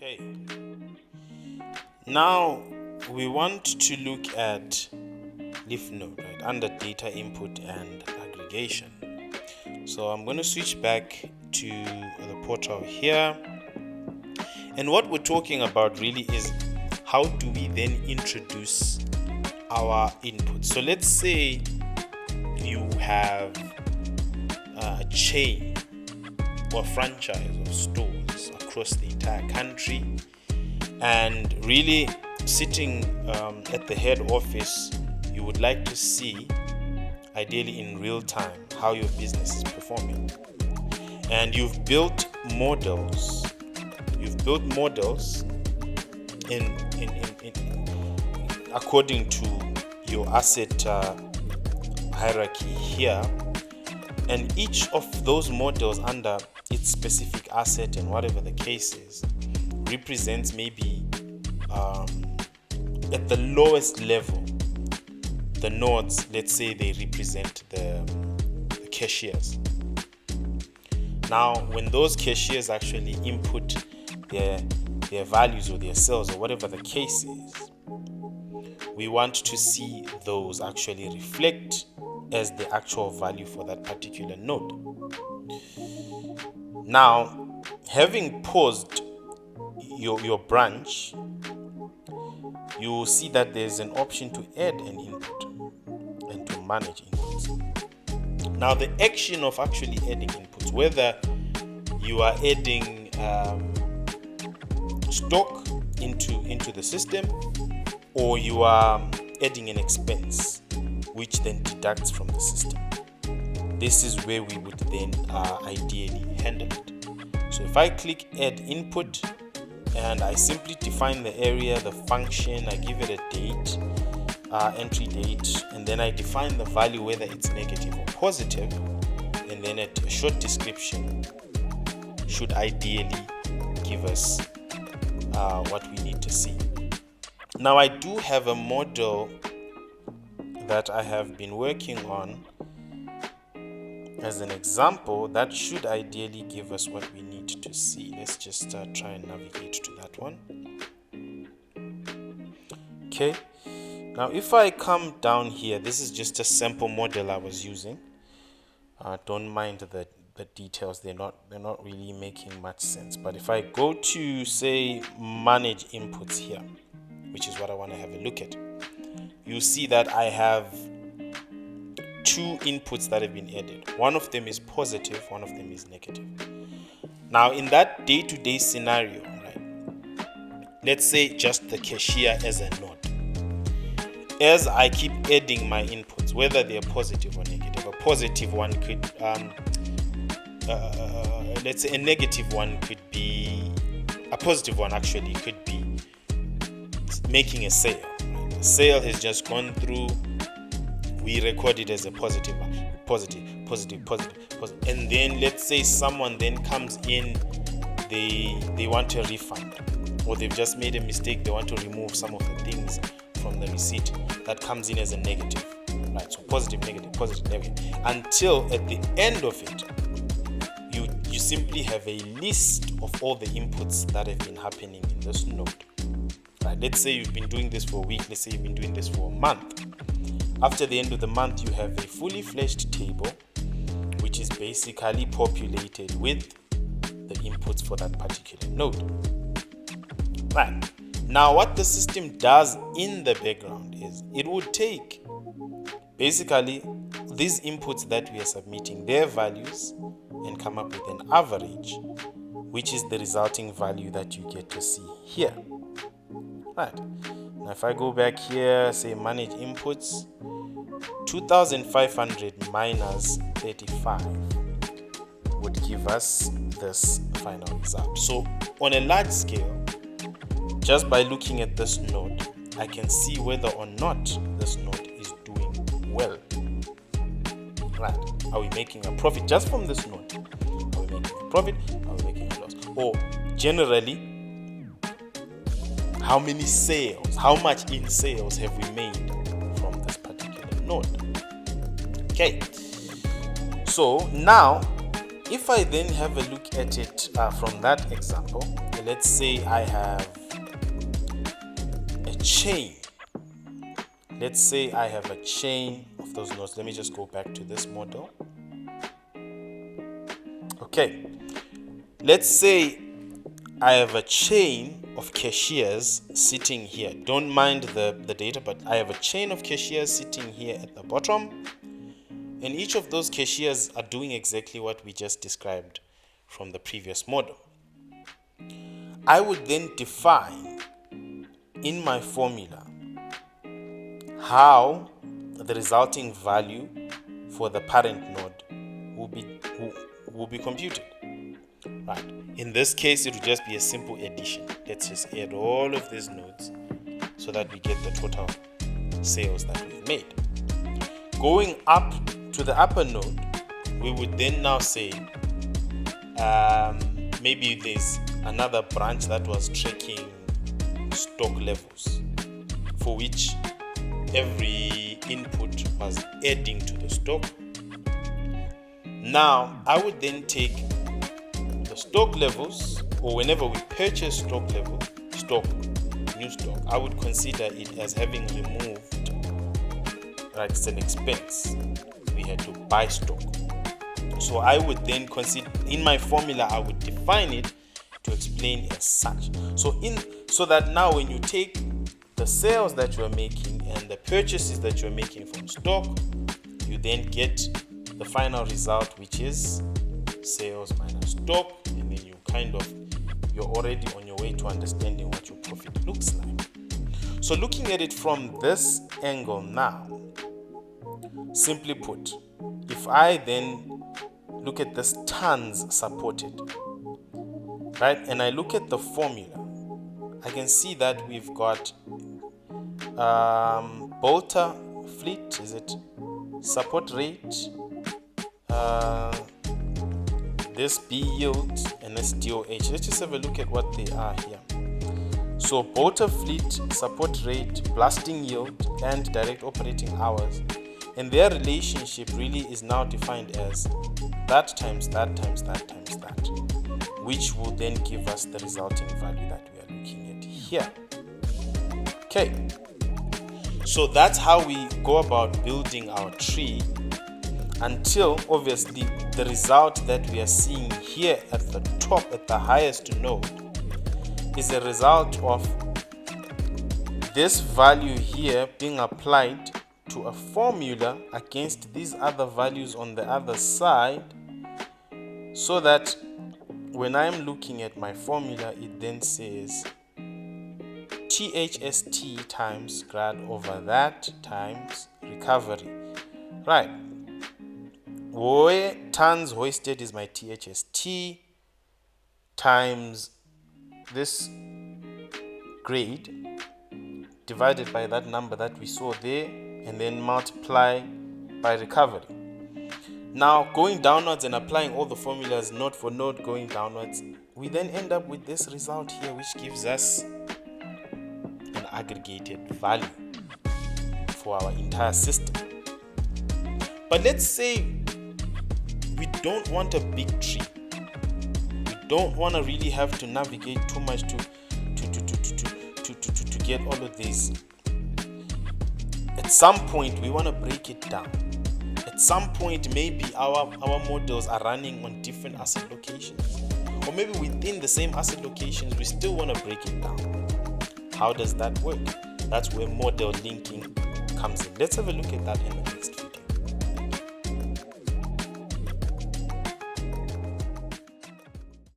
Okay, now we want to look at leaf node, right, under data input and aggregation. So I'm going to switch back to the portal here, and what we're talking about really is how do we then introduce our input. So let's say you have a chain or franchise of stores across the entire country, and really sitting at the head office, you would like to see, ideally in real time, how your business is performing. And you've built models in according to your asset hierarchy here, and each of those models under its specific asset and whatever the case is represents maybe at the lowest level the nodes. Let's say they represent the cashiers. Now when those cashiers actually input their values or their sales or whatever the case is, we want to see those actually reflect as the actual value for that particular node. Now, having paused your branch, you will see that there's an option to add an input and to manage inputs. Now, the action of actually adding inputs, whether you are adding stock into the system, or you are adding an expense which then deducts from the system, this is where we would then ideally handle it. So if I click add input and I simply define the area, the function, I give it a date, entry date, and then I define the value, whether it's negative or positive, and then a short description should ideally give us what we need to see. Now I do have a model that I have been working on as an example that should ideally give us what we need to see. Let's just try and navigate to that one. Okay, now if I come down here, this is just a sample model I was using. Don't mind the details, they're not really making much sense. But if I go to, say, manage inputs here, which is what I want to have a look at, you see that I have two inputs that have been added. One of them is positive, one of them is negative. Now in that day-to-day scenario, right, let's say just the cashier as a node. As I keep adding my inputs, whether they are positive or negative, a positive one could let's say a negative one could be, a positive one actually could be making a sale. The sale has just gone through, we record it as a positive, and then let's say someone then comes in, they want a refund, or they've just made a mistake, they want to remove some of the things from the receipt. That comes in as a negative, right? So positive, negative, until at the end of it you simply have a list of all the inputs that have been happening in this node. Right, let's say you've been doing this for a week, let's say you've been doing this for a month. After the end of the month, you have a fully fleshed table which is basically populated with the inputs for that particular node. Right, now what the system does in the background is it would take basically these inputs that we are submitting, their values, and come up with an average, which is the resulting value that you get to see here. Right, now if I go back here, say manage inputs, 2500 minus 35 would give us this final result. So on a large scale, just by looking at this node, I can see whether or not this node is doing well. Right, are we making a profit just from this node? Are we making a profit? Are we making a loss? Or generally, how many sales, how much in sales have we made from this particular node? Okay, so now if I then have a look at it from that example, let's say I have a chain. Let's say I have a chain of those nodes. Let me just go back to this model. Okay, let's say I have a chain of cashiers sitting here. Don't mind the data, but I have a chain of cashiers sitting here at the bottom. And each of those cashiers are doing exactly what we just described from the previous model. I would then define in my formula how the resulting value for the parent node will be computed. Right. In this case, it will just be a simple addition. Let's just add all of these nodes so that we get the total sales that we've made. Going up to the upper node, we would then now say maybe there's another branch that was tracking stock levels, for which every input was adding to the stock. Now I would then take the stock levels, or whenever we purchase new stock, I would consider it as having removed, like it's an expense. We had to buy stock. So I would then consider, in my formula, I would define it to explain as such. So that now when you take the sales that you're making and the purchases that you're making from stock, you then get the final result, which is sales minus stock, and then you're already on your way to understanding what your profit looks like. So looking at it from this angle now, simply put, if I then look at this tons supported, right, and I look at the formula, I can see that we've got Bolter fleet, is it support rate, this B yield, and this DOH. Let's just have a look at what they are here. So Bolter fleet, support rate, blasting yield, and direct operating hours, and their relationship really is now defined as that times that times that times that, which will then give us the resulting value that we are looking at here. Okay, so that's how we go about building our tree, until obviously the result that we are seeing here at the top, at the highest node, is a result of this value here being applied to a formula against these other values on the other side, so that when I'm looking at my formula, it then says THST times grad over that times recovery. Right. Where tons hoisted is my THST times this grade divided by that number that we saw there, and then multiply by recovery. Now going downwards and applying all the formulas node for node going downwards, we then end up with this result here, which gives us an aggregated value for our entire system. But let's say we don't want a big tree. We don't want to really have to navigate too much to get all of these. At some point we want to break it down. At some point maybe our models are running on different asset locations, or maybe within the same asset locations we still want to break it down. How does that work? That's where model linking comes in. Let's have a look at that in the next video.